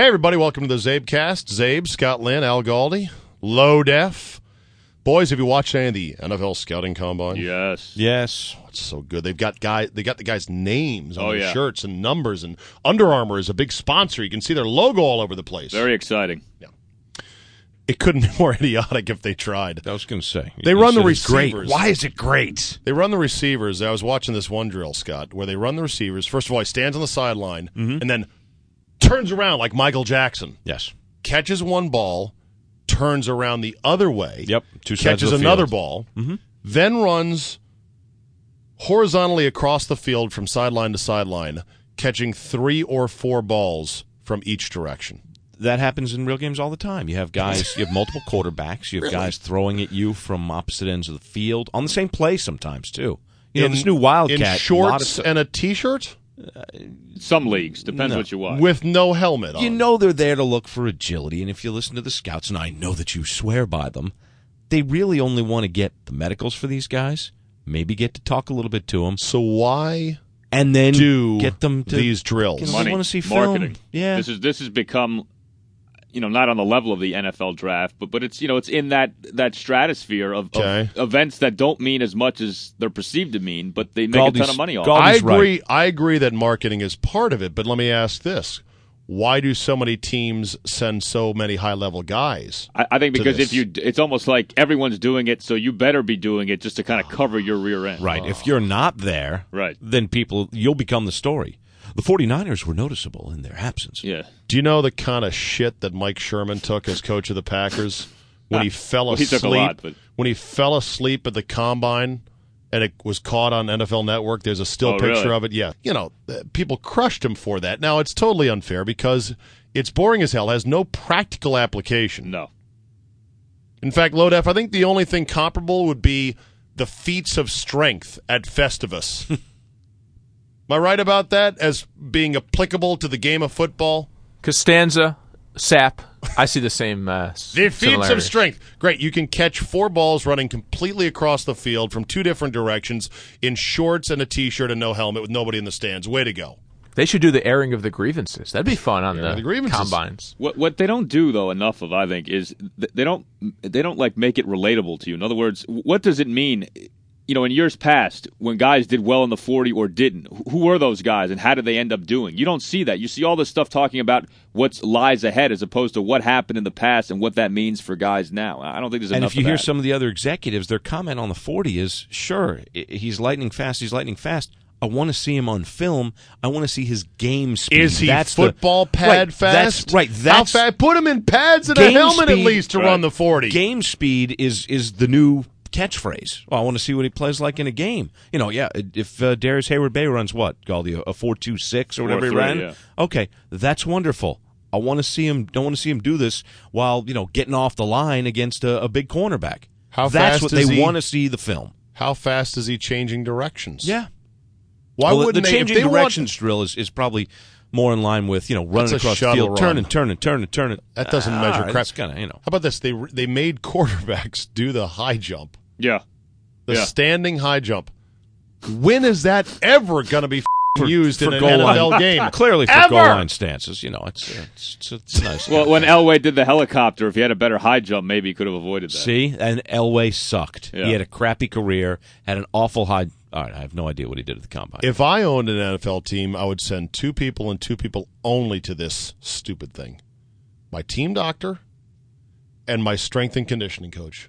Hey, everybody. Welcome to the Czabecast. Czabe, Scott Lynn, Al Galdi, Low Def. Boys, have you watched any of the NFL scouting combine? Yes. Oh, it's so good. They got the guys' names on their shirts and numbers, and Under Armour is a big sponsor. You can see their logo all over the place. Very exciting. Yeah. It couldn't be more idiotic if they tried. I was going to say. They run the receivers. Great. Why is it great? They run the receivers. I was watching this one drill, Scott, where they run the receivers. First of all, he stands on the sideline and then turns around like Michael Jackson. Yes. Catches one ball, turns around the other way. Yep. Two sides catches of the another field. ball, then runs horizontally across the field from sideline to sideline, catching 3 or 4 balls from each direction. That happens in real games all the time. You have guys, you have multiple quarterbacks, you have guys throwing at you from opposite ends of the field on the same play sometimes, too. You know, this new Wildcat. In shorts and a T-shirt? Some leagues. Depends what you watch. With no helmet on. You know they're there to look for agility, and if you listen to the scouts, and I know that you swear by them, they really only want to get the medicals for these guys, maybe get to talk a little bit to them. So why and then get them to these drills? You know, Money, they want to see marketing. film. Yeah. This has become, not on the level of the NFL draft, but it's it's in that stratosphere of events that don't mean as much as they're perceived to mean, but they make a ton of money off. I agree that marketing is part of it, but let me ask this. Why do so many teams send so many high-level guys? I think because it's almost like everyone's doing it, so you better be doing it just to kind of cover your rear end. Right. If you're not there, then you'll become the story. The 49ers were noticeable in their absence. Yeah. Do you know the kind of shit that Mike Sherman took as coach of the Packers when he fell asleep? He took a lot, but when he fell asleep at the combine and it was caught on NFL Network, there's a still picture of it. Yeah. People crushed him for that. Now, it's totally unfair because it's boring as hell, has no practical application. No. In fact, Lodef, I think the only thing comparable would be the feats of strength at Festivus. Am I right about that as being applicable to the game of football? Costanza, Sap, I see the same the feats of strength. Great. You can catch 4 balls running completely across the field from 2 different directions in shorts and a T-shirt and no helmet with nobody in the stands. Way to go. They should do the airing of the grievances. That'd be fun on the combines. What they don't do though enough of, I think, is they don't like make it relatable to you. In other words, what does it mean? In years past, when guys did well in the 40 or didn't, who were those guys and how did they end up doing? You don't see that. You see all this stuff talking about what lies ahead as opposed to what happened in the past and what that means for guys now. I don't think there's enough of that. And if you hear some of the other executives, their comment on the 40 is, sure, he's lightning fast. I want to see him on film. I want to see his game speed. Is he football pad fast? How fast? Put him in pads and a helmet at least to run the 40. Game speed is the new catchphrase. Well, I want to see what he plays like in a game. If Darius Hayward-Bay runs what, Galdi, a 4.26 or whatever he ran? Yeah. Okay, that's wonderful. I want to see him. Don't want to see him do this while getting off the line against a big cornerback. That's what they want to see the film. How fast is he changing directions? Yeah. Why wouldn't the they? Changing directions drill is probably more in line with running across the field, turning. That doesn't measure crap. That's kinda, How about this? They made quarterbacks do the high jump. Yeah. The standing high jump. When is that ever going to be used in an NFL game? Clearly for goal line stances. It's nice. Well, when Elway did the helicopter, if he had a better high jump, maybe he could have avoided that. See? And Elway sucked. Yeah. He had a crappy career, had an awful high. All right, I have no idea what he did at the combine. If I owned an NFL team, I would send 2 people and 2 people only to this stupid thing. My team doctor and my strength and conditioning coach.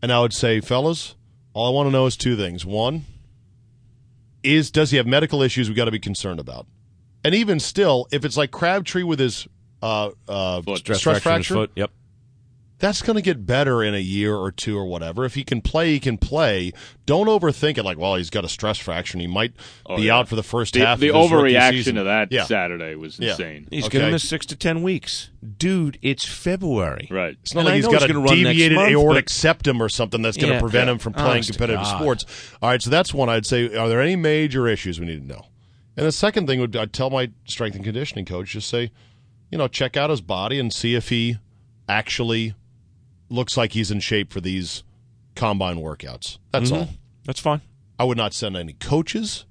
And I would say, fellas, all I want to know is 2 things. One, does he have medical issues we got to be concerned about? And even still, if it's like Crabtree with his stress fracture, in his foot. Yep. That's going to get better in a year or 2 or whatever. If he can play, he can play. Don't overthink it like, well, he's got a stress fracture and he might be out for the first half of his rookie season. The overreaction of that Saturday was insane. He's going to miss 6 to 10 weeks. Dude, it's February. Right. It's not like he's got a deviated aortic septum or something that's going to prevent him from playing competitive sports. All right, so that's one I'd say. Are there any major issues we need to know? And the second thing I'd tell my strength and conditioning coach, just say, check out his body and see if he actually looks like he's in shape for these combine workouts. That's all. That's fine. I would not send any coaches.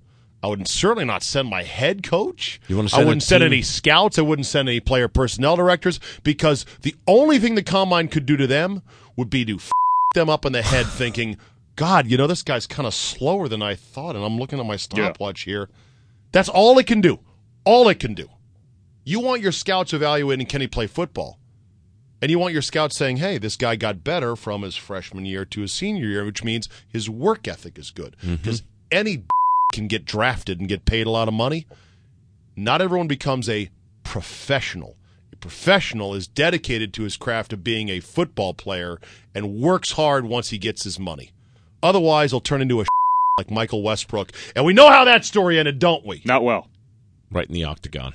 I would certainly not send my head coach. You want to I send wouldn't send any scouts. I wouldn't send any player personnel directors, because the only thing the combine could do to them would be to them up in the head thinking, God, this guy's kind of slower than I thought, and I'm looking at my stopwatch here. That's all it can do. All it can do. You want your scouts evaluating, can he play football? And you want your scouts saying, hey, this guy got better from his freshman year to his senior year, which means his work ethic is good. Because any can get drafted and get paid a lot of money. Not everyone becomes a professional. A professional is dedicated to his craft of being a football player and works hard once he gets his money. Otherwise, he'll turn into a like Michael Westbrook. And we know how that story ended, don't we? Not well. Right in the octagon.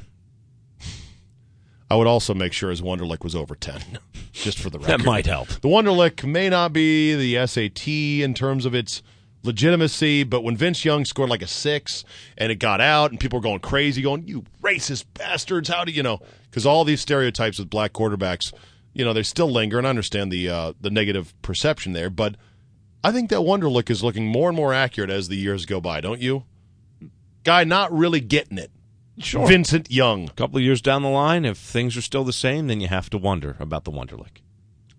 I would also make sure his Wonderlic was over 10, just for the record. That might help. The Wonderlic may not be the SAT in terms of its legitimacy, but when Vince Young scored like a 6 and it got out and people were going crazy, going, you racist bastards, how do you know? Because all these stereotypes with black quarterbacks, they still linger, and I understand the negative perception there, but I think that Wonderlic is looking more and more accurate as the years go by, don't you? Guy not really getting it. Sure. Vincent Young. A couple of years down the line, if things are still the same, then you have to wonder about the Wonderlic.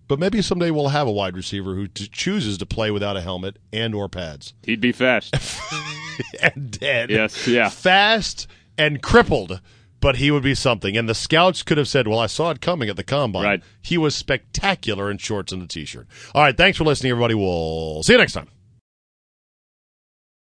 But maybe someday we'll have a wide receiver who chooses to play without a helmet and or pads. He'd be fast. And dead. Yes, yeah. Fast and crippled, but he would be something. And the scouts could have said, well, I saw it coming at the combine. Right. He was spectacular in shorts and a T-shirt. All right, thanks for listening, everybody. We'll see you next time.